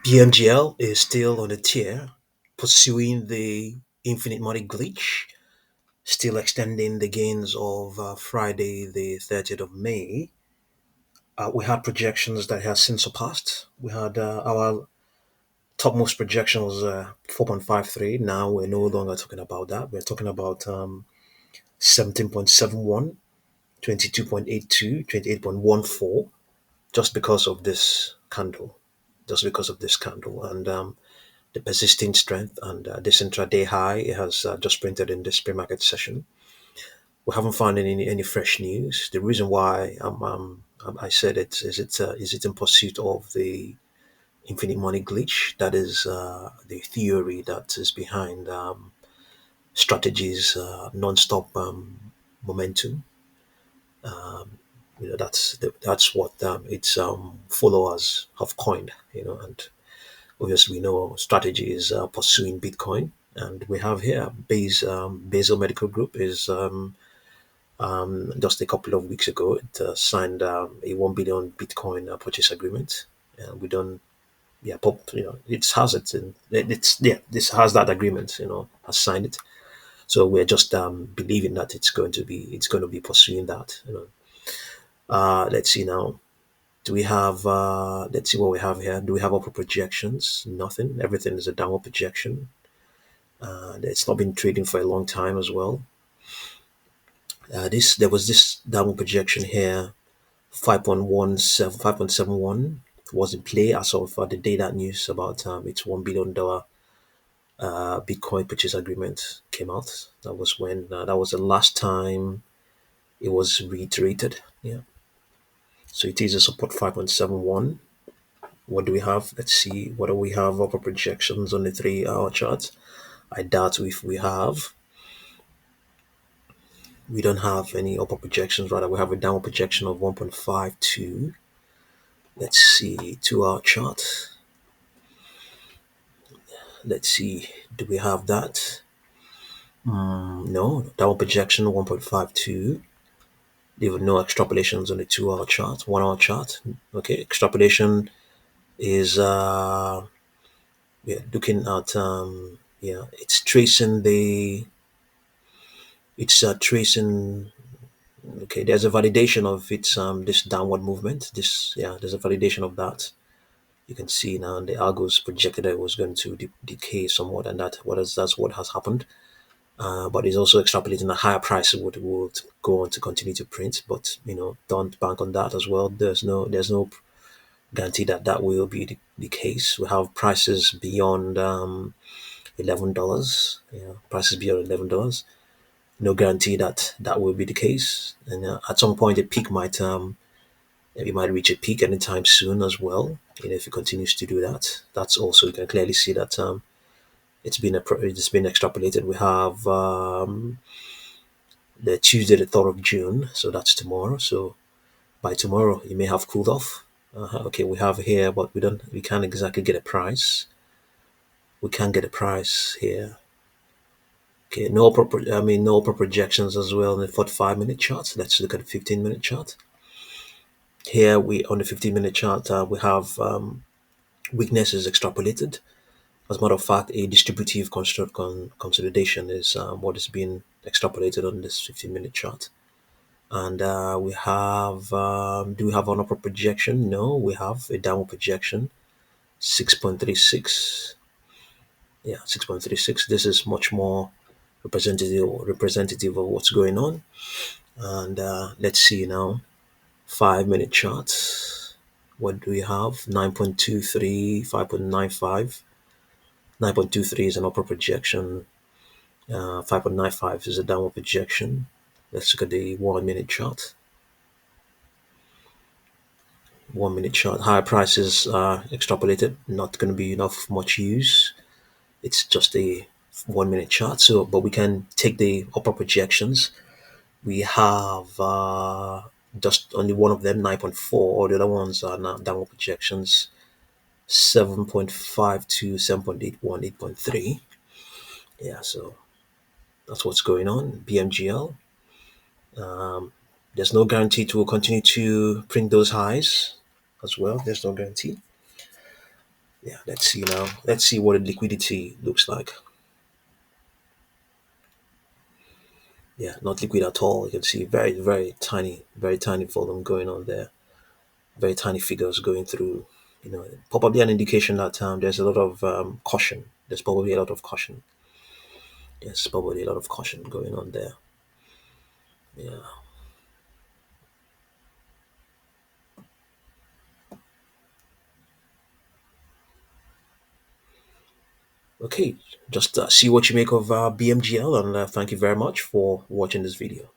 BMGL is still on the tear, pursuing the infinite money glitch, still extending the gains of Friday, the 30th of May. We had projections that has since surpassed. We had our topmost projection was 4.53. Now we're no longer talking about that. We're talking about 17.71, 22.82, 28.14, just because of this candle. Just because of this candle. And the persisting strength and this intraday high it has just printed in this pre-market session. We haven't found any fresh news. The reason why I said it is it in pursuit of the infinite money glitch. That is the theory that is behind strategies non-stop momentum. That's what its followers have coined. And obviously, we know strategy is pursuing Bitcoin, and we have here Basel Medical Group is just a couple of weeks ago it signed a 1 billion Bitcoin purchase agreement, and we don't yeah pop it has it in it's yeah this has that agreement has signed it, so we're just believing that it's going to be pursuing that. Let's see now. Do we have, let's see what we have here. Do we have upper projections? Nothing. Everything is a downward projection. It's not been trading for a long time as well. There was this downward projection here, 5.17, 5.71 was in play as of the day that news about its $1 billion Bitcoin purchase agreement came out. That was when, that was the last time it was reiterated. Yeah. So it is a support 5.71. What do we have? Let's see. What do we have? Upper projections on the 3 hour chart. I doubt if we have. We don't have any upper projections. Rather, we have a downward projection of 1.52. Let's see. 2 hour chart. Let's see. Do we have that? No. Downward projection 1.52. There were no extrapolations on the 2 hour chart. 1 hour chart. Okay. Extrapolation is we're looking at it's tracing the it's tracing. Okay, there's a validation of its this downward movement. There's a validation of that. You can see now the algos projected that it was going to decay somewhat, and that's what has happened. But it's also extrapolating a higher price would go on to continue to print. But don't bank on that as well. There's no guarantee that that will be the case. We have prices beyond $11. Prices beyond $11. No guarantee that that will be the case. And at some point, the peak might reach a peak anytime soon as well. If it continues to do that, that's also you can clearly see that it's been extrapolated. We have the Tuesday, the 3rd of June, so that's tomorrow. So by tomorrow, it may have cooled off. Okay, we have here, but we can't exactly get a price. We can't get a price here. Okay, no upper projections as well in the 45-minute chart. Let's look at the 15-minute chart. Here we on the 15-minute chart we have weakness is extrapolated. As a matter of fact, a distributive consolidation is what is being extrapolated on this 15-minute chart. And we have do we have an upper projection? No, we have a downward projection, 6.36. Yeah, 6.36. This is much more representative of what's going on. And let's see now, 5-minute chart. What do we have? 9.23, 5.95. 9.23 is an upper projection. 5.95 is a downward projection. Let's look at the 1 minute chart. 1 minute chart. Higher prices are extrapolated. Not going to be enough much use. It's just a 1 minute chart. So, but we can take the upper projections. We have just only one of them, 9.4. All the other ones are now downward projections, 7.52, 7.81, 8.3. Yeah, so that's what's going on. BMGL. There's no guarantee it will continue to print those highs as well. There's no guarantee. Yeah, let's see now. Let's see what the liquidity looks like. Yeah, not liquid at all. You can see very tiny volume going on there. Very tiny figures going through. Probably an indication that there's a lot of caution. There's probably a lot of caution. Yes, probably a lot of caution going on there. Yeah. Okay, just see what you make of BMGL, and thank you very much for watching this video.